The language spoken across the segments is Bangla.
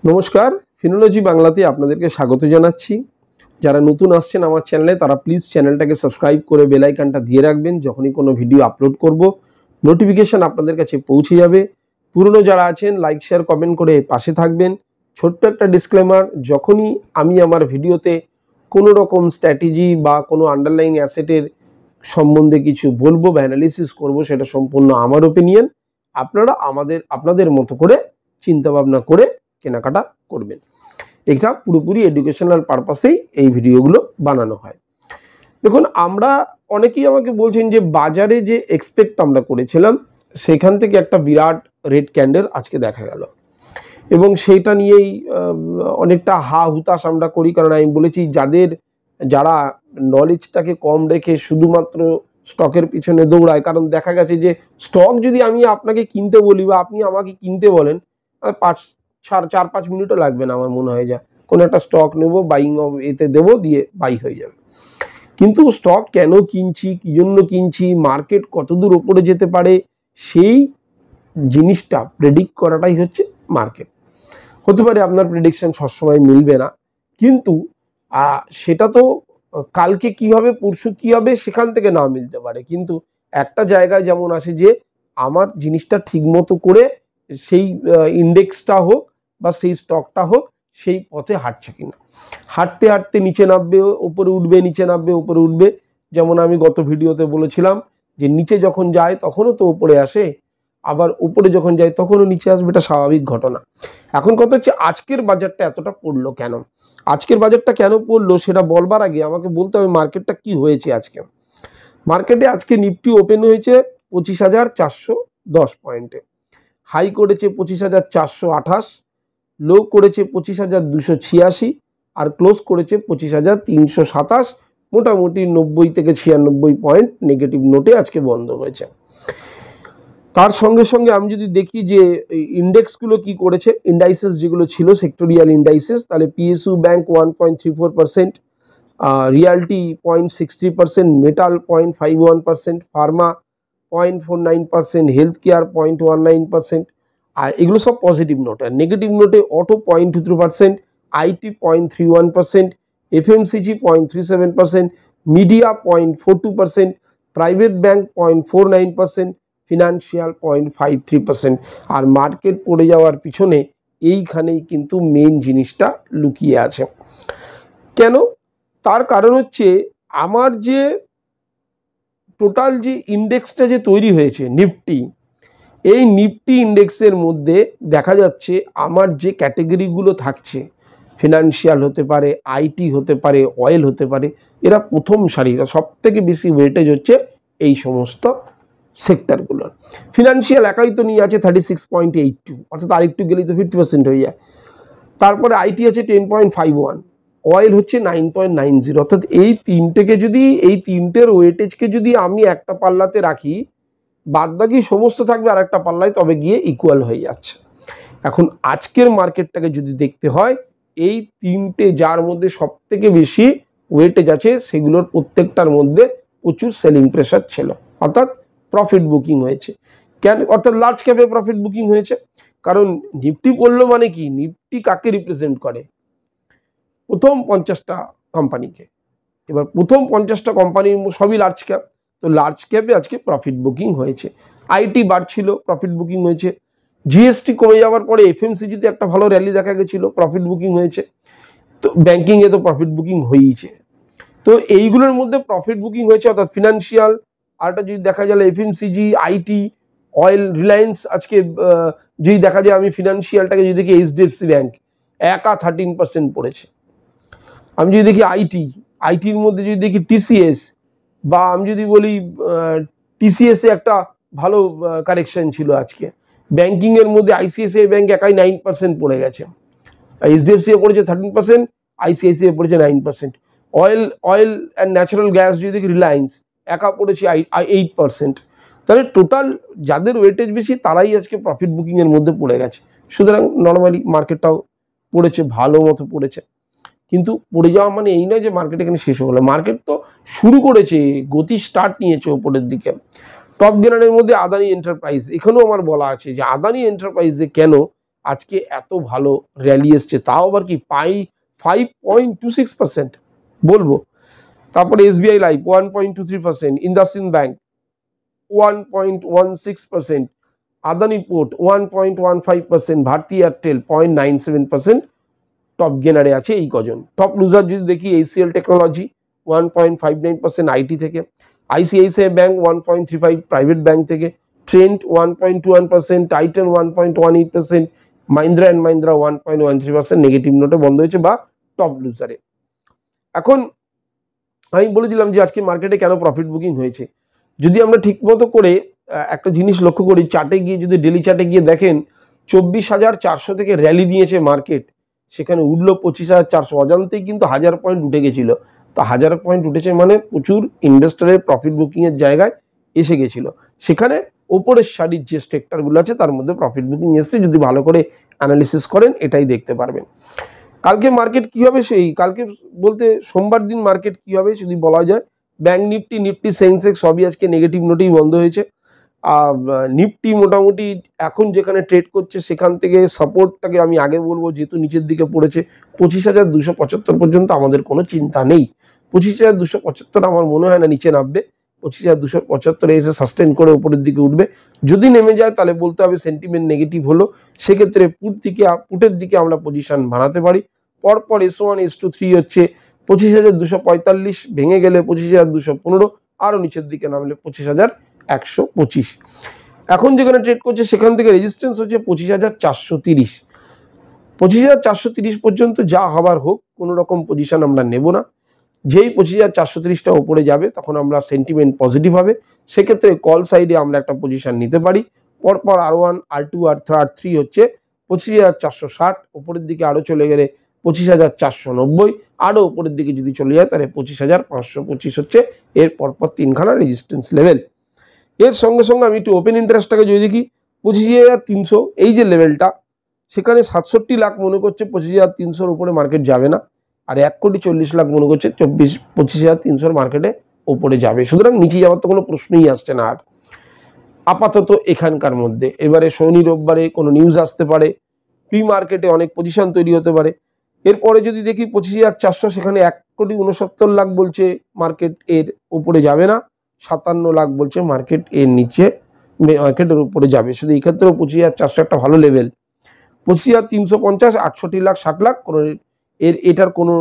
নমস্কার, ফিনোলজি বাংলাতে আপনাদেরকে স্বাগত জানাচ্ছি। যারা নতুন আসছেন আমার চ্যানেলে তারা প্লিজ চ্যানেলটাকে সাবস্ক্রাইব করে বেল আইকনটা দিয়ে রাখবেন। যখনই কোনো ভিডিও আপলোড করব নোটিফিকেশন আপনাদের কাছে পৌঁছে যাবে। পুরনো যারা আছেন লাইক শেয়ার কমেন্ট করে পাশে থাকবেন। ছোট্ট একটা ডিসক্লেমার, যখনই আমি আমার ভিডিওতে কোনো রকম স্ট্র্যাটেজি বা কোনো আন্ডারলাইং অ্যাসেটের সম্বন্ধে কিছু বলবো বা অ্যানালিসিস করব, সেটা সম্পূর্ণ আমার ওপিনিয়ন। আপনারা আপনাদের মতো করে চিন্তাভাবনা করে কেনাকাটা করবেন। এটা পুরোপুরি এডুকেশনাল পারপাসেই এই ভিডিওগুলো বানানো হয়। দেখুন, আমরা অনেকেই আমাকে বলছেন যে বাজারে যে এক্সপেক্ট আমরা করেছিলাম সেখান থেকে একটা বিরাট রেড ক্যান্ডেল আজকে দেখা গেল, এবং সেইটা নিয়েই অনেকটা হা হুতাশ আমরা করি। কারণ আমি বলেছি যারা নলেজটাকে কম রেখে শুধুমাত্র স্টকের পিছনে দৌড়ায়, কারণ দেখা গেছে যে স্টক যদি আমি আপনাকে কিনতে বলি বা আপনি আমাকে কিনতে বলেন, 4-5 মিনিটও লাগবে না আমার মনে হয়, যা কোনো একটা স্টক নেবো, বাইং এতে দেবো, দিয়ে বাই হয়ে যাবে। কিন্তু স্টক কেন কিনছি, কি জন্য কিনছি, মার্কেট কতদূর ওপরে যেতে পারে, সেই জিনিসটা প্রেডিক্ট করাটাই হচ্ছে মার্কেট। হতে পারে আপনার প্রেডিকশন সবসময় মিলবে না, কিন্তু সেটা তো কালকে কি হবে পরশু কি হবে সেখান থেকে না মিলতে পারে, কিন্তু একটা জায়গায় যেমন আসে যে আমার জিনিসটা ঠিক মতো করে সেই ইন্ডেক্সটা হোক বা সেই স্টকটা হোক সেই পথে হাঁটছে কিনা। হাঁটতে হাঁটতে নিচে নামবে, উপরে উঠবে, নিচে নামবে, উপরে উঠবে। যেমন আমি গত ভিডিওতে বলেছিলাম যে নিচে যখন যায় তখনও তো উপরে আসে, আবার উপরে যখন যায় তখনও নিচে আসবে, এটা স্বাভাবিক ঘটনা। এখন কথা হচ্ছে আজকের বাজারটা এতটা পড়লো কেন। আজকের বাজারটা কেন পড়লো সেটা বলবার আগে আমাকে বলতে হবে মার্কেটটা কি হয়েছে আজকে। মার্কেটে আজকে নিফটি ওপেন হয়েছে 25,410 পয়েন্টে, হাই করেছে 25,428, লো করেছে 25,286, আর ক্লোজ করেছে 25,327। মোটামুটি 90 থেকে 96 পয়েন্ট নেগেটিভ নোটে আজকে বন্ধ হয়েছে। তার সঙ্গে সঙ্গে আমি যদি দেখি যে ইন্ডেক্সগুলো কি করেছে, ইন্ডাইসেস যেগুলো ছিল সেক্টরিয়াল ইন্ডাইসেস, তাহলে PSU bank 1.34%, realty 0.63%, metal 0.51%, pharma 0.49%, health care 0.19%। আর এগুলো সব পজিটিভ নোট। আর নেগেটিভ নোটে auto 0.23%, IT 0.31%, FMCG 0.37%, media 0.42%, private bank 0.49%, financial 0.53%। আর মার্কেট পড়ে যাওয়ার পিছনে এইখানেই কিন্তু মেন জিনিসটা লুকিয়ে আছে। কেন? তার কারণ হচ্ছে আমার যে টোটাল যে ইন্ডেক্সটা যে তৈরি হয়েছে নিফটি, এই নিফটি ইন্ডেক্সের মধ্যে দেখা যাচ্ছে আমার যে ক্যাটেগরিগুলো থাকছে, ফিনান্সিয়াল হতে পারে, আইটি হতে পারে, অয়েল হতে পারে, এরা প্রথম সারিরা সব থেকে বেশি ওয়েটেজ হচ্ছে এই সমস্ত সেক্টরগুলোর। ফিনান্সিয়াল একাই তো নিয়ে আছে 36.82, অর্থাৎ আরেকটু গেলেই তো 50% হয়ে যায়। তারপরে আইটি আছে 10.51, অয়েল হচ্ছে 9.90। অর্থাৎ এই তিনটের ওয়েটেজকে যদি আমি একটা পাল্লাতে রাখি, বাদবাকি সমস্ত থাকবে আর একটা পাল্লায়, তবে গিয়ে ইকুয়াল হয়ে যাচ্ছে। এখন আজকের মার্কেটটাকে যদি দেখতে হয়, এই তিনটে যার মধ্যে সব থেকে বেশি ওয়েটেজ আছে সেগুলোর প্রত্যেকটার মধ্যে প্রচুর সেলিং প্রেশার ছিল, অর্থাৎ প্রফিট বুকিং হয়েছে। কেন? অর্থাৎ লার্জ ক্যাপে প্রফিট বুকিং হয়েছে। কারণ নিফটি পড়লো মানে কি, নিফটি কাকে রিপ্রেজেন্ট করে? প্রথম 50টা কোম্পানিকে। এবার প্রথম 50টা কোম্পানির সবই লার্জ ক্যাপ, তো লার্জ ক্যাপে আজকে প্রফিট বুকিং হয়েছে। আইটি বাড়ছিল, প্রফিট বুকিং হয়েছে। জিএসটি কমে যাওয়ার পরে এফএমসিজিতে একটা ভালো র্যালি দেখা গেছিল, প্রফিট বুকিং হয়েছে। তো ব্যাংকিংয়ে তো প্রফিট বুকিং হয়েইছে। তো এইগুলোর মধ্যে প্রফিট বুকিং হয়েছে, অর্থাৎ ফিনান্সিয়াল, আরটা যদি দেখা যায় এফএমসিজি, আইটি, অয়েল, রিলায়েন্স। আজকে যদি দেখা যায় আমি ফিনান্সিয়ালটাকে যদি দেখি, এইচডিএফসি ব্যাংক একা 13% পড়েছে। আমি যদি দেখি আইটির মধ্যে যদি দেখি টিসিএস, বা আমি যদি বলি টিসিএসে একটা ভালো কারেকশন ছিল আজকে। ব্যাংকিংয়ের মধ্যে আইসিআইসিআই ব্যাংক একাই 9% পড়ে গেছে, এইচডিএফসি পড়েছে 13%, আইসিআইসিআই পড়েছে 9%। অয়েল অ্যান্ড ন্যাচারাল গ্যাস যদি দেখি রিলায়েন্স একা পড়েছে 8%। তাহলে টোটাল যাদের ওয়েটেজ বেশি তারাই আজকে প্রফিট বুকিংয়ের মধ্যে পড়ে গেছে। সুতরাং নর্মালি মার্কেটটাও পড়েছে, ভালো মতো পড়েছে। কিন্তু পড়ে যাওয়া মানে এই নয় যে মার্কেট এখানে শেষ হয়ে গেল। মার্কেট তো শুরু করেছে, গতি স্টার্ট নিয়েছে ওপরের দিকে। টপ গেনারের মধ্যে আদানি এন্টারপ্রাইজ, এখানেও আমার বলা আছে যে আদানি এন্টারপ্রাইজে কেন আজকে এত ভালো র্যালি এসছে, তাও আবার কি 5.26% বলবো। তারপরে SBI life 1.23%, IndusInd bank 1.16%, Adani port 1.15%, Bharti Airtel 0.97%। Top গেনারে আছে এই কজন। টপ লুজার যদি দেখি ACL টেকনোলজি 1.59% আইটি থেকে, ICICI ব্যাংক 1.35 প্রাইভেট ব্যাংক থেকে, Trent 1.21%, Titan 1.18%, Mahindra and Mahindra 1.13% negative নোটে বন্ধ হয়েছে বা টপ লুজারে। এখন আমি বলেছিলাম যে আজকে মার্কেটে কেন প্রফিট বুকিং হয়েছে। যদি আমরা ঠিকমতো করে একটা জিনিস লক্ষ্য করি, চার্টে গিয়ে যদি ডেলি চার্টে গিয়ে দেখেন 24,400 থেকে র্যালি নিয়েছে মার্কেট, সেখানে উঠলো 25,400, অজান্তেই কিন্তু 1000 পয়েন্ট উঠে গেছিল। তো 1000 পয়েন্ট উঠেছে মানে প্রচুর ইনভেস্টরের প্রফিট বুকিংয়ের জায়গায় এসে গেছিল। সেখানে ওপরের সারির যে সেক্টরগুলো আছে তার মধ্যে প্রফিট বুকিং এসছে। যদি ভালো করে অ্যানালিসিস করেন এটাই দেখতে পারবেন। কালকে মার্কেট কী হবে, সেই কালকে বলতে সোমবার দিন মার্কেট কী হবে যদি বলা যায়, ব্যাংক নিফটি সেন্সেক্স সবই আজকে নেগেটিভ নোটেই বন্ধ হয়েছে। নিফটি মোটামুটি এখন যেখানে ট্রেড করছে সেখান থেকে সাপোর্টটাকে আমি আগে বলবো, যেহেতু নিচের দিকে পড়েছে 25,275 পর্যন্ত আমাদের কোনো চিন্তা নেই। 25,275 আমার মনে হয় না নিচে নামবে, 25,275 এসে সাস্টেন করে উপরের দিকে উঠবে। যদি নেমে যায় তাহলে বলতে হবে সেন্টিমেন্ট নেগেটিভ হলো, সেক্ষেত্রে পুটের দিকে আমরা পজিশন বানাতে পারি। পরপর S1 S2 3 হচ্ছে 25,245, ভেঙে গেলে 25,215, আরও নিচের দিকে নামলে 25,125। এখন যেখানে ট্রেড করছে সেখান থেকে রেজিস্ট্যান্স হচ্ছে 25,430। 25,430 পর্যন্ত যা হবার হোক, কোনো রকম পজিশন আমরা নেব না। যেই 25,430টা ওপরে যাবে তখন আমরা সেন্টিমেন্ট পজিটিভ হবে, সেক্ষেত্রে কল সাইডে আমরা একটা পজিশন নিতে পারি। পরপর R1 R2 R3 হচ্ছে 25,460, উপরের দিকে আরও চলে গেলে 25,490, আরও উপরের দিকে যদি চলে যায় তাহলে 25,525 হচ্ছে এর পরপর তিনখানা রেজিস্ট্যান্স লেভেল। এর সঙ্গে সঙ্গে আমি একটু ওপেন ইন্টারেস্টটাকে যদি দেখি 25,300, এই যে লেভেলটা, সেখানে 67 লাখ মনে করছে 25,300 উপরে মার্কেট যাবে না, আর 1,40,00,000 মনে করছে 25,300 মার্কেটে ওপরে যাবে। সুতরাং নিচে যাওয়ার তো কোনো প্রশ্নই আসছে না আর আপাতত এখানকার মধ্যে। এবারে শনি রোববারে কোনো নিউজ আসতে পারে, প্রি মার্কেটে অনেক পজিশন তৈরি হতে পারে। এরপরে যদি দেখি 25,400, সেখানে 1,69,00,000 বলছে মার্কেট এর উপরে যাবে না, 57 লাখ বলছে মার্কেট এর নিচে মার্কেটের উপরে যাবে। শুধু এই ক্ষেত্রেও 25,400 একটা ভালো লেভেল। 25,350, 68 লাখ 60 লাখ কোনো এটার কোনো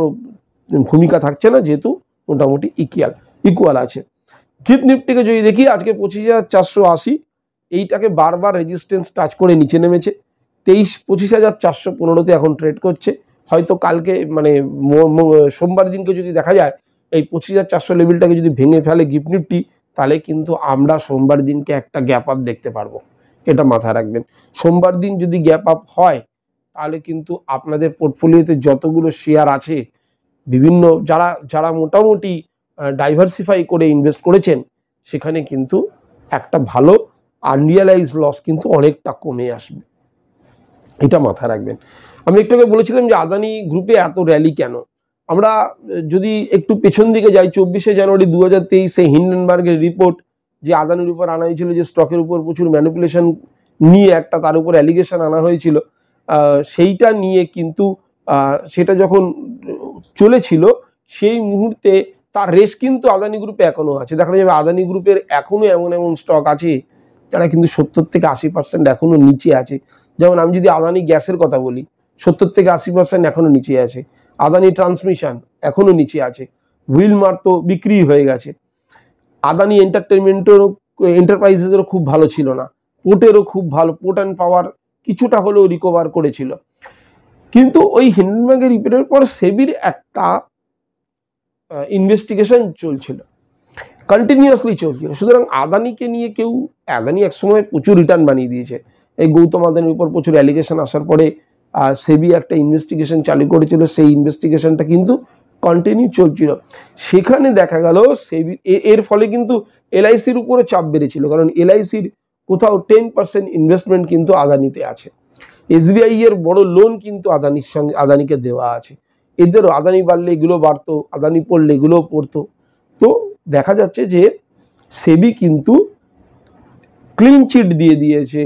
ভূমিকা থাকছে না, যেহেতু মোটামুটি ইকুয়াল আছে। গিফট নিফটিকে যদি দেখি আজকে 25,480, এইটাকে বারবার রেজিস্ট্যান্স টাচ করে নিচে নেমেছে। 25,415-তে এখন ট্রেড করছে। হয়তো কালকে মানে সোমবার দিনকে যদি দেখা যায় এই 25,400 লেভেলটাকে যদি ভেঙে ফেলে গিফট নিফটি, তাহলে কিন্তু আমরা সোমবার দিনকে একটা গ্যাপ আপ দেখতে পারবো, এটা মাথায় রাখবেন। সোমবার দিন যদি গ্যাপ আপ হয় তাহলে কিন্তু আপনাদের পোর্টফোলিওতে যতগুলো শেয়ার আছে, বিভিন্ন যারা মোটামুটি ডাইভার্সিফাই করে ইনভেস্ট করেছেন, সেখানে কিন্তু একটা ভালো আনরিয়ালাইজ লস কিন্তু অনেকটা কমে আসবে, এটা মাথায় রাখবেন। আমি একটু আগে বলেছিলাম যে আদানি গ্রুপে এত র্যালি কেন। আমরা যদি একটু পেছন দিকে যাই, 24শে জানুয়ারি 2023 হিন্ডেনবার্গের রিপোর্ট যে আদানির উপর আনা হয়েছিল, যে স্টকের উপর প্রচুর ম্যানিপুলেশন নিয়ে একটা তার উপর অ্যালিগেশন আনা হয়েছিল, সেইটা নিয়ে কিন্তু সেটা যখন চলেছিল সেই মুহূর্তে তার রেস কিন্তু আদানি গ্রুপে এখনও আছে। দেখা যাবে আদানি গ্রুপের এখনও এমন স্টক আছে যারা কিন্তু 70 থেকে 80% এখনও নিচে আছে। যেমন আমি যদি আদানি গ্যাসের কথা বলি, 70 থেকে 80% এখনও নিচে আছে। আদানি ট্রান্সমিশন এখনও নিচে আছে। হুইলমার তো বিক্রি হয়ে গেছে। আদানি এন্টারপ্রাইজেসেরও খুব ভালো ছিল না, পোর্টেরও খুব ভালো, পোর্ট অ্যান্ড পাওয়ার কিছুটা হলেও রিকভার করেছিল। কিন্তু ওই হিন্ডেনবার্গের রিপোর্টের পর সেবির একটা ইনভেস্টিগেশন চলছিল, কন্টিনিউয়াসলি চলছিল। সুতরাং আদানিকে নিয়ে আদানি একসময় প্রচুর রিটার্ন বানিয়ে দিয়েছে। এই গৌতম আদানির উপর প্রচুর অ্যালিগেশন আসার পরে সেবি একটা ইনভেস্টিগেশন চালু করেছিল, সেই ইনভেস্টিগেশনটা কিন্তু কন্টিনিউ চলছিল। সেখানে দেখা গেল সেবি এর ফলে কিন্তু এলআইসির উপরে চাপ বেড়েছিল, কারণ এলআইসির কোথাও 10% ইনভেস্টমেন্ট কিন্তু আদানিতে আছে। এসবিআই এর বড় লোন কিন্তু আদানিকে দেওয়া আছে। এদেরও আদানি বাড়লে এগুলো বাড়তো, আদানি পড়লে এগুলোও পড়তো। তো দেখা যাচ্ছে যে সেবি কিন্তু ক্লিন চিট দিয়ে দিয়েছে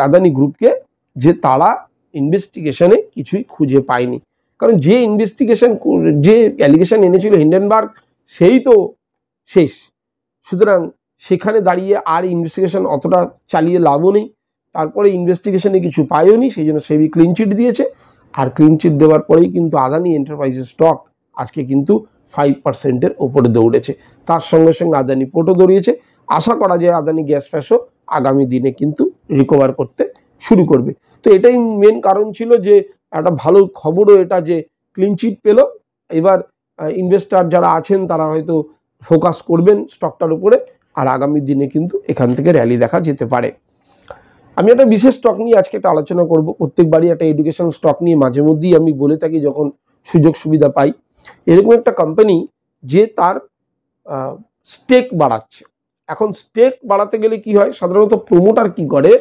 আদানি গ্রুপকে যে তারা ইনভেস্টিগেশনে কিছুই খুঁজে পায়নি। কারণ যে যে অ্যালিগেশন এনেছিল হিন্ডেনবার্গ সেই তো শেষ। সুতরাং সেখানে দাঁড়িয়ে আর ইনভেস্টিগেশন অতটা চালিয়ে লাভও নেই। তারপরে ইনভেস্টিগেশনে কিছু পায়ওনি, সেই জন্য সেবি ক্লিনচিট দিয়েছে। আর ক্লিনচিট দেওয়ার পরেই কিন্তু আদানি এন্টারপ্রাইজের স্টক আজকে কিন্তু 5%-এর ওপরে দৌড়েছে। তার সঙ্গে সঙ্গে আদানি পোর্টও দৌড়িয়েছে। আশা করা যায় আদানি গ্যাস ফ্যাসও আগামী দিনে কিন্তু রিকভার করতে শুরু করবে। তো এটাই মেন কারণ ছিল যে একটা ভালো খবরও এটা যে ক্লিনচিট পেল। এবার ইনভেস্টার যারা আছেন তারা হয়তো ফোকাস করবেন স্টকটার উপরে, আর আগামী দিনে কিন্তু এখান থেকে র্যালি দেখা যেতে পারে। আমি একটা বিশেষ স্টক নিয়ে আজকে একটা আলোচনা করব। প্রত্যেকবারই একটা এডুকেশন স্টক নিয়ে মাঝে মধ্যেই আমি বলে থাকি যখন সুযোগ সুবিধা পাই। এরকম একটা কোম্পানি যে তার স্টেক বাড়াচ্ছে। এখন স্টেক বাড়াতে গেলে কি হয়, সাধারণত প্রমোটার কি করে,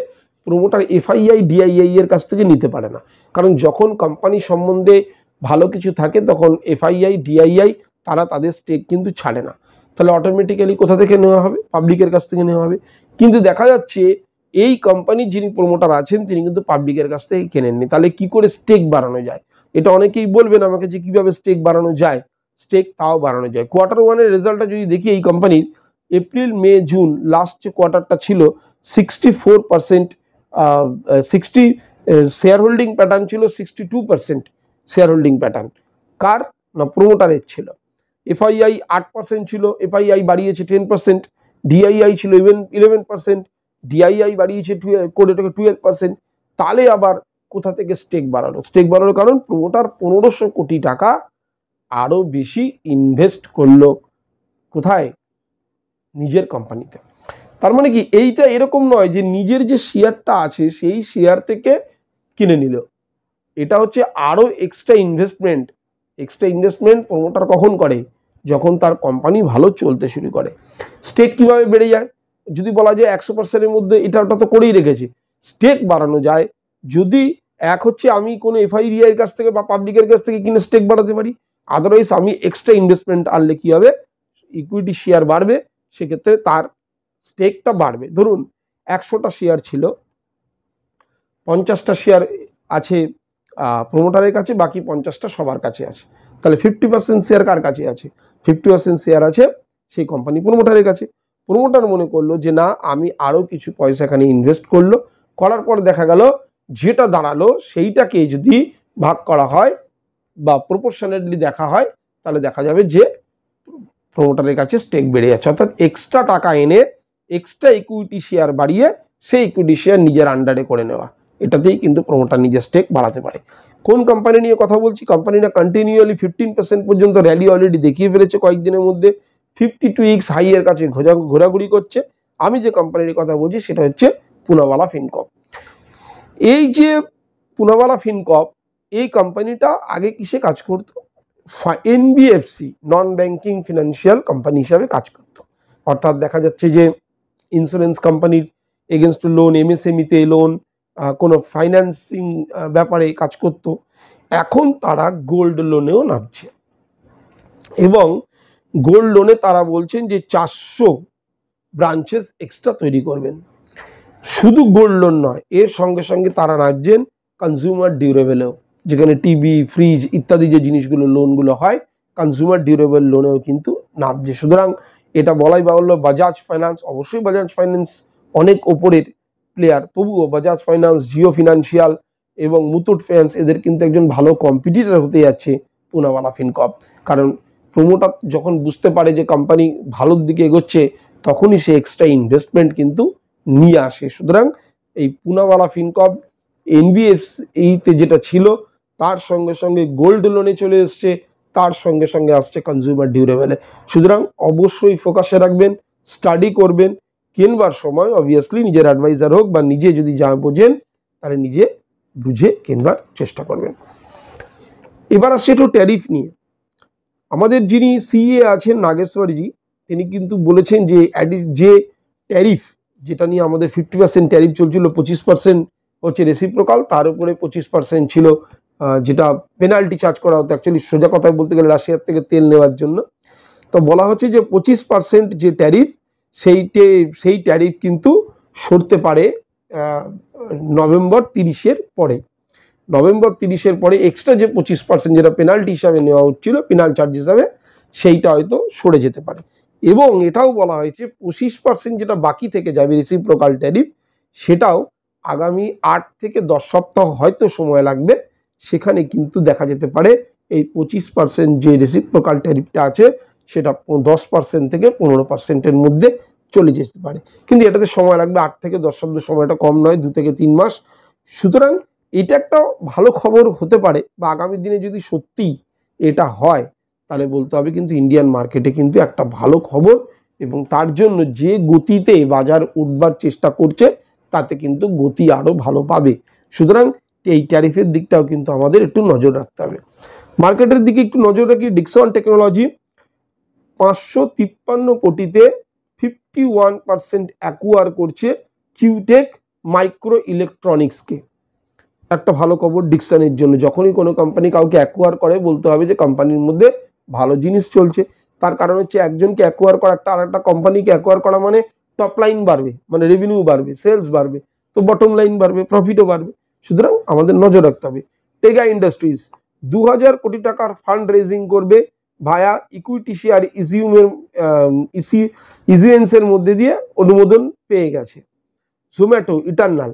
প্রমোটার এফআইআই ডিআইআই এর কাছ থেকে নিতে পারে না। কারণ যখন কোম্পানি সম্বন্ধে ভালো কিছু থাকে তখন এফআইআই ডিআইআই তারা তাদের স্টেক কিন্তু ছাড়ে না। তাহলে অটোমেটিক্যালি কোথা থেকে নেওয়া হবে, পাবলিকের কাছ থেকে নেওয়া হবে। কিন্তু দেখা যাচ্ছে এই কোম্পানির যিনি প্রমোটার আছেন তিনি কিন্তু পাবলিকের কাছ থেকে কেনেননি। তাহলে কি করে স্টেক বাড়ানো যায়, এটা অনেকেই বলবেন আমাকে যে কিভাবে স্টেক বাড়ানো যায়। স্টেক তাও বাড়ানো যায়। কোয়ার্টার 1-এর রেজাল্টটা যদি দেখি এই কোম্পানির এপ্রিল মে জুন লাস্ট যে কোয়ার্টারটা ছিল 64%, 60 শেয়ার হোল্ডিং প্যাটার্ন ছিল 62% শেয়ার হোল্ডিং প্যাটার্ন কার না প্রমোটারের ছিল। এফআইআই 8% ছিল, এফআইআই বাড়িয়েছে 10%, ডিআইআই ছিল 11%, ডিআইআই বাড়িয়েছে 12%। তাহলে আবার কোথা থেকে স্টেক বাড়ানো? স্টেক বাড়ানোর কারণ প্রমোটার 1500 কোটি টাকা আরো বেশি ইনভেস্ট করলো কোথায়, নিজের কোম্পানিতে। তার মানে কি এইটা এরকম নয় যে নিজের যে শেয়ারটা আছে সেই শেয়ার থেকে কিনে নিল, এটা হচ্ছে আরো extra investment. Extra investment promoter কখন করে, যখন তার কোম্পানি ভালো চলতে শুরু করে। স্টেক কিভাবে বেড়ে যায়, যদি বলা যায় 100%-এর মধ্যে এটা ওটা তো করেই রেখেছে। স্টেক বাড়ানো যায় যদি এক হচ্ছে আমি কোনো এফআইডিআই এর কাছ থেকে বা পাবলিকের কাছ থেকে কিনে স্টেক বাড়াতে পারি। আদারওয়াইজ আমি এক্সট্রা ইনভেস্টমেন্ট আনলে কি হবে, ইকুইটি শেয়ার বাড়বে, সেক্ষেত্রে তার স্টেকটা বাড়বে। ধরুন 100টা শেয়ার ছিল, 50টা শেয়ার আছে প্রমোটারের কাছে, বাকি 50টা সবার কাছে আছে। তাহলে 50% শেয়ার কার কাছে আছে, 50% শেয়ার আছে সেই কোম্পানি প্রমোটারের কাছে। প্রমোটার মনে করলো যে না আমি আরো কিছু পয়সা এখানে ইনভেস্ট করলো, করার পর দেখা গেল যেটা দাঁড়ালো সেইটাকে যদি ভাগ করা হয় বা প্রপোর্শনালি দেখা হয় তাহলে দেখা যাবে যে প্রমোটারের কাছে স্টেক বেড়ে যাচ্ছে। অর্থাৎ এক্সট্রা টাকা এনে এক্সট্রা ইকুইটি শেয়ার বাড়িয়ে সেই ইকুইটি শেয়ার নিজের আন্ডারে করে নেওয়া, এটাতেই কিন্তু প্রমোটার নিজের স্টেক বাড়াতে পারে। কোন কোম্পানি নিয়ে কথা বলছি, কোম্পানিটা কন্টিনিউয়ালি 15% পর্যন্ত র্যালি অলরেডি দেখিয়ে ফেলেছে কয়েকদিনের মধ্যে, 52 হাই এর কাছে ঘোরাঘুরি করছে। আমি যে কোম্পানির কথা বলছি সেটা হচ্ছে পুনাওয়ালা ফিনকর্প। এই যে পুনাওয়ালা ফিনকর্প এই কোম্পানিটা আগে কিসে কাজ করতো, NBFC non banking financial company হিসাবে কাজ করত। অর্থাৎ দেখা যাচ্ছে যে ইন্স্যুরেন্স কোম্পানির এগেনস্ট লোন, এমএসএমইতে লোন, কোনো ফাইন্যান্সিং ব্যাপারে কাজ করত। এখন তারা গোল্ড লোনেও নামছে এবং গোল্ড লোনে তারা বলছেন যে 400 ব্রাঞ্চেস এক্সট্রা তৈরি করবেন। শুধু গোল্ড লোন নয়, এর সঙ্গে সঙ্গে তারা নামছেন কনজিউমার ডিউরেবলেও, যেখানে টিভি, ফ্রিজ ইত্যাদি যে জিনিসগুলো লোনগুলো হয় কনজিউমার ডিউরেবল লোনেও কিন্তু নামছে। সুতরাং এটা বলাই বাহুল্য বাজাজ ফাইন্যান্স, অবশ্যই বাজাজ ফাইন্যান্স অনেক ওপরের প্লেয়ার, তবুও বাজাজ ফাইন্যান্স, জিও ফিনান্সিয়াল এবং মুথুট ফাইন্যান্স এদের কিন্তু একজন ভালো কম্পিটিটর হতে যাচ্ছে পুনাওয়ালা ফিনকর্প। কারণ প্রমোটার যখন বুঝতে পারে যে কোম্পানি ভালোর দিকে এগোচ্ছে তখনই সে এক্সট্রা ইনভেস্টমেন্ট কিন্তু নিয়ে আসে। সুতরাং এই পুনাওয়ালা ফিনকর্প এনবিএফসিতে যেটা ছিল তার সঙ্গে সঙ্গে গোল্ড লোনে চলে এসছে, তার সঙ্গে সঙ্গে আসছে কনজিউমার ডিউরেবলে। সুতরাং অবশ্যই ফোকাসে রাখবেন, স্টাডি করবেন, কেনবার সময় অবভিয়াসলি নিজের অ্যাডভাইজার হোক বা নিজে যদি যা বোঝেন তাহলে নিজে বুঝে কেনবার চেষ্টা করবেন। এবার আসছে একটু ট্যারিফ নিয়ে। আমাদের যিনি সিএ আছেন নাগেশ্বরজি, তিনি কিন্তু বলেছেন যে ট্যারিফ যেটা নিয়ে আমাদের 50% ট্যারিফ চলছিল, 25% হচ্ছে রেসিপ্রোকাল, তার উপরে 25% ছিল যেটা পেনাল্টি চার্জ করা হতো। অ্যাকচুয়ালি সোজা কথায় বলতে গেলে রাশিয়ার থেকে তেল নেওয়ার জন্য। তো বলা হচ্ছে যে 25% যে ট্যারিফ সেই ট্যারিফ কিন্তু সরতে পারে নভেম্বর 30-এর পরে। নভেম্বর 30-এর পরে এক্সট্রা যে 25% যেটা পেনাল্টি হিসাবে নেওয়া হচ্ছিল, পেনাল চার্জ হিসাবে, সেইটা হয়তো সরে যেতে পারে। এবং এটাও বলা হয়েছে 25% যেটা বাকি থেকে যাবে রেসিপ্রোকাল ট্যারিফ, সেটাও আগামী 8 থেকে 10 সপ্তাহ হয়তো সময় লাগবে। সেখানে কিন্তু দেখা যেতে পারে এই 25% যে রেসিপ্রোকাল ট্যারিফটা আছে সেটা 10% থেকে 15%-এর মধ্যে চলে যেতে পারে। কিন্তু এটাতে সময় লাগবে 8 থেকে 10 সপ্তাহ, সময়টা কম নয়, 2 থেকে 3 মাস। সুতরাং এটা একটা ভালো খবর হতে পারে, বা আগামী দিনে যদি সত্যি এটা হয় তাহলে বলতে হবে কিন্তু ইন্ডিয়ান মার্কেটে কিন্তু একটা ভালো খবর, এবং তার জন্য যে গতিতে বাজার উঠবার চেষ্টা করছে তাতে কিন্তু গতি আরও ভালো পাবে। সুতরাং এই ট্যারিফের দিকটাও কিন্তু আমাদের একটু নজর রাখতে হবে। মার্কেটের দিকে একটু নজর রাখি। ডিক্সন টেকনোলজি 553 কোটিতে 51% অ্যাকুয়ার করছে কিউটেক মাইক্রো ইলেকট্রনিক্সকে। একটা ভালো খবর ডিক্সনের জন্য। যখনই কোনো কোম্পানি কাউকে অ্যাকুয়ার করে বলতে হবে যে কোম্পানির মধ্যে ভালো জিনিস চলছে। তার কারণ হচ্ছে একজনকে অ্যাকুয়ার করা, আরেকটা কোম্পানিকে অ্যাকুয়ার করা মানে টপ লাইন বাড়বে, মানে রেভিনিউ বাড়বে, সেলস বাড়বে, তো বটম লাইন বাড়বে, প্রফিটও বাড়বে। সুতরাং আমাদের নজর রাখতে হবে। টেগা ইন্ডাস্ট্রিজ 2000 কোটি টাকার ফান্ড রেজিং করবে ভায়া ইকুইটি শেয়ার ইস্যুয়েন্সের মধ্যে দিয়ে অনুমোদন পেয়ে গেছে। জোম্যাটো ইটারনাল,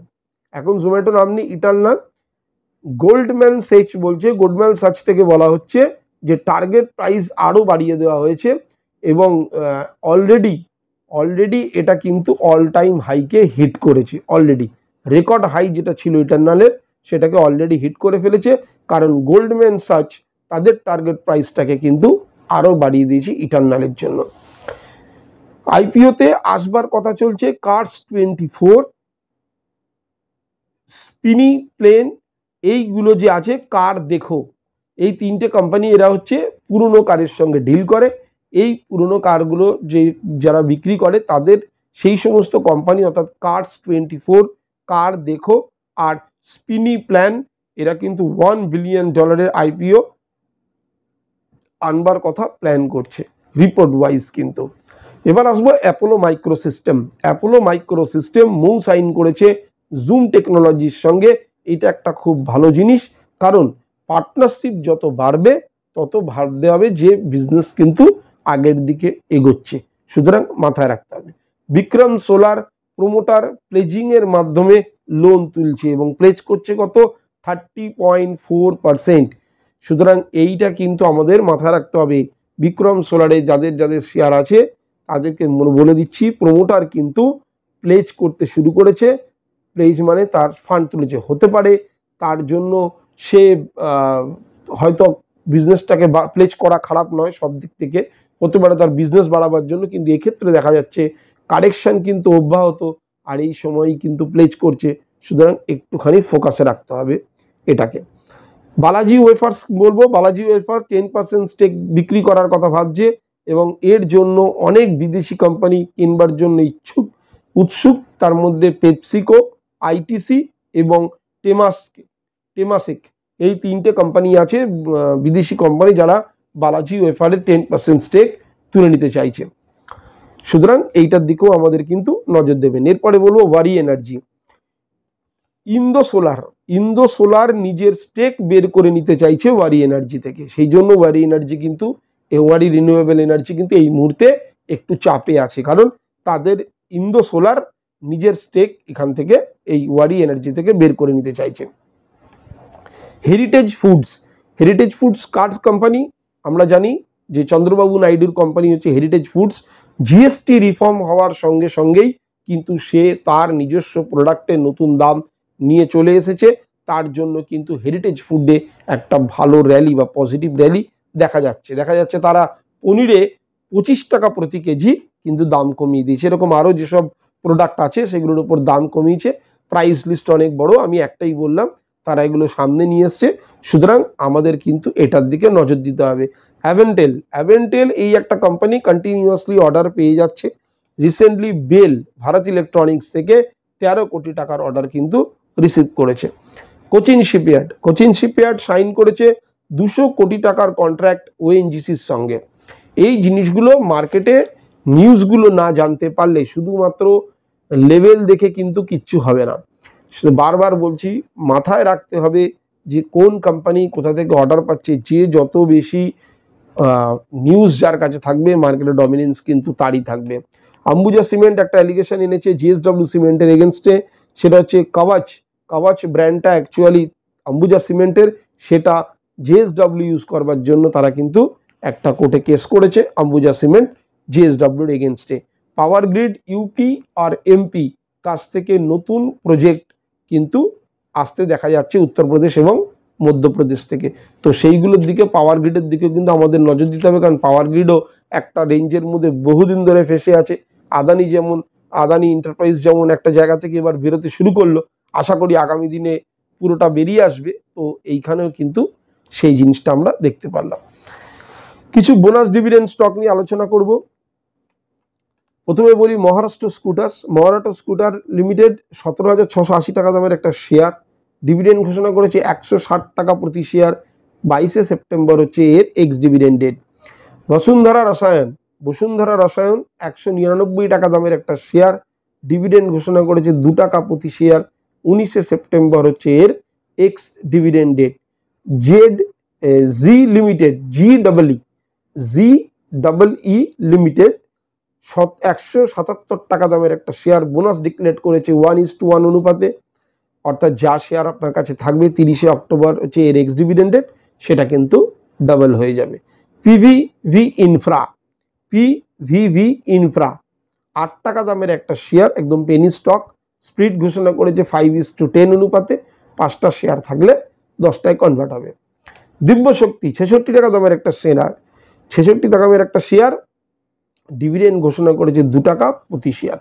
এখন জোম্যাটো নাম নেই, ইটারনাল। গোল্ডম্যান সাচ বলছে, গোল্ডম্যান সাচ থেকে বলা হচ্ছে যে টার্গেট প্রাইস আরও বাড়িয়ে দেওয়া হয়েছে, এবং অলরেডি এটা কিন্তু অল টাইম হাইকে হিট করেছে। অলরেডি রেকর্ড হাই যেটা ছিল ইটারনালের, সেটাকে অলরেডি হিট করে ফেলেছে, কারণ গোল্ডম্যান সাচ তাদের টার্গেট প্রাইসটাকে কিন্তু আরও বাড়িয়ে দিয়েছে ইটারনালের জন্য। আইপিওতে আসবার কথা চলছে কার্স 24, স্পিনি প্লেন, এইগুলো যে আছে, কার দেখো, এই 3টে কোম্পানি, এরা হচ্ছে পুরনো কারের সঙ্গে ডিল করে। এই পুরনো কারগুলো যারা বিক্রি করে তাদের সেই সমস্ত কোম্পানি, অর্থাৎ কার্স 24, কার দেখো আর স্পিনি প্ল্যান, এরা কিন্তু $1 বিলিয়ন আইপিও আনবার কথা প্ল্যান করছে রিপোর্ট ওয়াইজ। কিন্তু এবার আসবো অ্যাপোলো মাইক্রোসিস্টেম। অ্যাপোলো মাইক্রোসিস্টেম মৌ সাইন করেছে জুম টেকনোলজির সঙ্গে। এটা একটা খুব ভালো জিনিস, কারণ পার্টনারশিপ যত বাড়বে তত ভাবতে হবে যে বিজনেস কিন্তু আগের দিকে এগোচ্ছে। সুতরাং মাথায় রাখতে হবে। বিক্রম সোলার প্রোমোটার প্লেজিংয়ের মাধ্যমে লোন তুলছে এবং প্লেজ করছে কত, 30.4%। সুতরাং এইটা কিন্তু আমাদের মাথায় রাখতে হবে। বিক্রম সোলারে যাদের যাদের শেয়ার আছে তাদেরকে বলে দিচ্ছি, প্রোমোটার কিন্তু প্লেজ করতে শুরু করেছে। প্লেজ মানে তার ফান্ড তুলেছে, হতে পারে তার জন্য সে হয়তো বিজনেসটাকে প্লেজ করা খারাপ নয়, সব দিক থেকে হতে পারে তার বিজনেস বাড়াবার জন্য, কিন্তু এক্ষেত্রে দেখা যাচ্ছে কারেকশন কিন্তু অব্যাহত, আর এই সময়ই কিন্তু প্লেজ করছে। সুতরাং একটুখানি ফোকাসে রাখতে হবে এটাকে। বালাজি ওয়েফার্স বলবো, বালাজি ওয়েফার 10% স্টেক বিক্রি করার কথা ভাবছে, এবং এর জন্য অনেক বিদেশি কোম্পানি কিনবার জন্য উৎসুক। তার মধ্যে পেপসিকো, আইটিসি এবং টেমাসেক, এই 3টে কোম্পানি আছে বিদেশি কোম্পানি যারা বালাজি ওয়েফারের 10% স্টেক তুলে নিতে চাইছে। সুতরাং এইটার দিকেও আমাদের কিন্তু নজর দেবেন। এরপরে বলবো ওয়ারি এনার্জি। ইন্দো সোলার নিজের স্টেক বের করে নিতে চাইছে ওয়ারি এনার্জি থেকে। সেই জন্য ওয়ারি এনার্জি কিন্তু, ওয়ারি রিনিউয়েবল এনার্জি কিন্তু এই মুহূর্তে একটু চাপে আছে, কারণ তাদের ইন্দো সোলার নিজের স্টেক এখান থেকে, এই ওয়ারি এনার্জি থেকে বের করে নিতে চাইছে। হেরিটেজ ফুডস কার্ডস কোম্পানি, আমরা জানি যে চন্দ্রবাবু নাইডুর কোম্পানি হচ্ছে হেরিটেজ ফুডস। জিএসটি রিফর্ম হওয়ার সঙ্গে সঙ্গেই কিন্তু সে তার নিজস্ব প্রোডাক্টের নতুন দাম নিয়ে চলে এসেছে। তার জন্য কিন্তু হেরিটেজ ফুডে একটা ভালো র্যালি বা পজিটিভ র্যালি দেখা যাচ্ছে। তারা পনিরে 25 টাকা প্রতি কেজি কিন্তু দাম কমিয়ে দিয়েছে। এরকম আরও যেসব প্রোডাক্ট আছে সেগুলোর উপর দাম কমিয়েছে। প্রাইস লিস্ট অনেক বড়, আমি একটাই বললাম, তারা এগুলো সামনে নিয়ে এসছে। সুতরাং আমাদের কিন্তু এটার দিকে নজর দিতে হবে। অ্যাভেন্টেল এই একটা কোম্পানি কন্টিনিউয়াসলি অর্ডার পেয়ে যাচ্ছে। রিসেন্টলি বেল ভারত ইলেকট্রনিক্স থেকে 13 কোটি টাকার অর্ডার কিন্তু রিসিভ করেছে। কোচিন শিপইয়ার্ড সাইন করেছে 200 কোটি টাকার কন্ট্রাক্ট ওএনজিসির সঙ্গে। এই জিনিসগুলো মার্কেটে নিউজগুলো না জানতে পারলে, শুধুমাত্র লেভেল দেখে কিন্তু কিচ্ছু হবে না। বারবার বলছি, মাথায় রাখতে হবে যে কোন কোম্পানি কোথা থেকে অর্ডার পাচ্ছে। যে যত বেশি নিউজ যার কাছে থাকবে মার্কেটে ডমিনেন্স কিন্তু তারই থাকবে। আম্বুজা সিমেন্ট একটা অ্যালিগেশন এনেছে জিএসডব্লিউ সিমেন্টের এগেনস্টে, সেটা হচ্ছে কাওয়াচ ব্র্যান্ডটা অ্যাকচুয়ালি আম্বুজা সিমেন্টের, সেটা জিএসডব্লিউ ইউজ করবার জন্য তারা কিন্তু একটা কোর্টে কেস করেছে আম্বুজা সিমেন্ট জিএসডব্লিউর এগেনস্টে। পাওয়ার গ্রিড ইউপি আর এমপি কাছ থেকে নতুন প্রজেক্ট কিন্তু আসতে দেখা যাচ্ছে উত্তরপ্রদেশ এবং মধ্যপ্রদেশ থেকে। তো সেইগুলোর দিকে, পাওয়ার গ্রিডের দিকে কিন্তু আমাদের নজর দিতে হবে, কারণ পাওয়ার গ্রিডও একটা রেঞ্জের মধ্যে বহুদিন ধরে ফেসে আছে। আদানি এন্টারপ্রাইজ যেমন একটা জায়গা থেকে এবার বেরোতে শুরু করলো, আশা করি আগামী দিনে পুরোটা বেরিয়ে আসবে। তো এইখানেও কিন্তু সেই জিনিসটা আমরা দেখতে পারলাম। কিছু বোনাস ডিভিডেন্ড স্টক নিয়ে আলোচনা করব। প্রথমে বলি মহারাষ্ট্র স্কুটার লিমিটেড 17,680 টাকা দামের একটা শেয়ার, ডিভিডেন্ড ঘোষণা করেছে 160 টাকা প্রতি শেয়ার। 22শে সেপ্টেম্বর হচ্ছে এর এক্স ডিভিডেন্ড ডেট। বসুন্ধরা রসায়ন 199 টাকা দামের একটা শেয়ার, ডিভিডেন্ড ঘোষণা করেছে 2 টাকা প্রতি শেয়ার। 19শে সেপ্টেম্বর হচ্ছে এর এক্স ডিভিডেন্ড ডেট। জি লিমিটেড লিমিটেড 177 টাকা দামের একটা শেয়ার, বোনাস ডিক্লেয়ার করেছে 1:1 অনুপাতে, অর্থাৎ যা শেয়ার আপনার কাছে থাকবে 30শে অক্টোবর হচ্ছে এর এক্স ডিভিডেন্ড ডেট, সেটা কিন্তু ডাবল হয়ে যাবে। পিভিভি ইনফ্রা 8 টাকা দামের একটা শেয়ার, একদম পেনি স্টক, স্প্লিট ঘোষণা করেছে 5:10 অনুপাতে, 5টা শেয়ার থাকলে 10টায় কনভার্ট হবে। দিব্যশক্তি 66 টাকা দামের একটা শেয়ার, ডিভিডেন্ড ঘোষণা করেছে 2 টাকা প্রতি শেয়ার,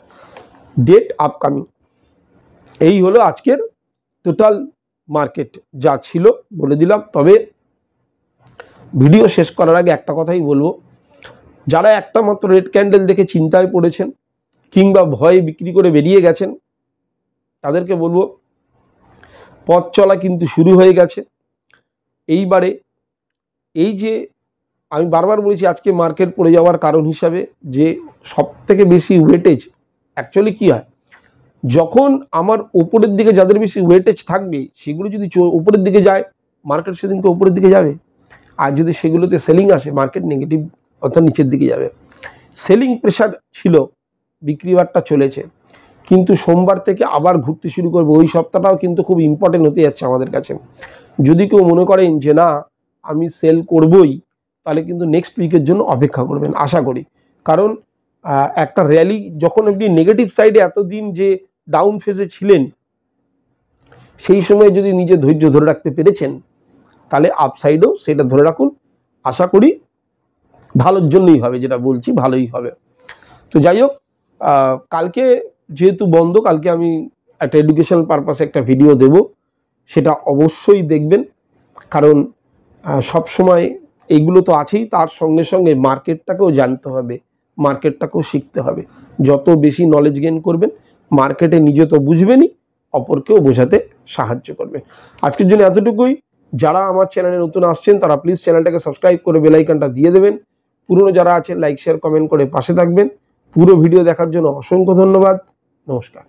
ডেট আপকামিং। এই হলো আজকের টোটাল মার্কেট যা ছিল বলে দিলাম। তবে ভিডিও শেষ করার আগে একটা কথাই বলবো, যারা একটা মাত্র রেড ক্যান্ডেল দেখে চিন্তায় পড়েছেন কিংবা ভয়ে বিক্রি করে বেরিয়ে গেছেন, তাদেরকে বলবো পথ চলা কিন্তু শুরু হয়ে গেছে। এইবারে এই যে আমি বারবার বলেছি, আজকে মার্কেট পড়ে যাওয়ার কারণ হিসাবে যে সব থেকে বেশি ওয়েটেজ অ্যাকচুয়ালি কী হয়, যখন আমার ওপরের দিকে যাদের বেশি ওয়েটেজ থাকবে সেগুলো যদি উপরের দিকে যায়, মার্কেট সেদিনকে উপরের দিকে যাবে। আর যদি সেগুলোতে সেলিং আসে, মার্কেট নেগেটিভ অর্থাৎ নিচের দিকে যাবে। সেলিং প্রেশার ছিল, বিক্রিবারটা চলেছে, কিন্তু সোমবার থেকে আবার ঘুরতে শুরু করবে। ওই সপ্তাহটাও কিন্তু খুব ইম্পর্টেন্ট হতে যাচ্ছে আমাদের কাছে। যদি কেউ মনে করেন যে না আমি সেল করবই, তাহলে কিন্তু নেক্সট উইকের জন্য অপেক্ষা করবেন আশা করি। কারণ একটা র্যালি যখন আপনি নেগেটিভ সাইডে এতদিন যে ডাউন ফেজে ছিলেন, সেই সময় যদি নিজে ধৈর্য ধরে রাখতে পেরেছেন, তাহলে আপসাইডেও সেটা ধরে রাখুন, আশা করি ভালোর জন্যই হবে, যেটা বলছি ভালোই হবে। তো যাই হোক, কালকে যেহেতু বন্ধ, কালকে আমি একটা এডুকেশনাল পারপাসে একটা ভিডিও দেব, সেটা অবশ্যই দেখবেন। কারণ সব সময় এইগুলো তো আছেই, তার সঙ্গে সঙ্গে মার্কেটটাকেও জানতে হবে, মার্কেটটাকেও শিখতে হবে। যত বেশি নলেজ গেইন করবেন, মার্কেটে নিজে তো বুঝবেনই, অপরকেও বোঝাতে সাহায্য করবে। আজকের জন্য এতটুকুই। যারা আমার চ্যানেলে নতুন আসছেন তারা প্লিজ চ্যানেলটাকে সাবস্ক্রাইব করে বেল আইকনটা দিয়ে দেবেন। পুরনো যারা আছেন লাইক শেয়ার কমেন্ট করে পাশে থাকবেন। পুরো ভিডিও দেখার জন্য অসংখ্য ধন্যবাদ। নমস্কার।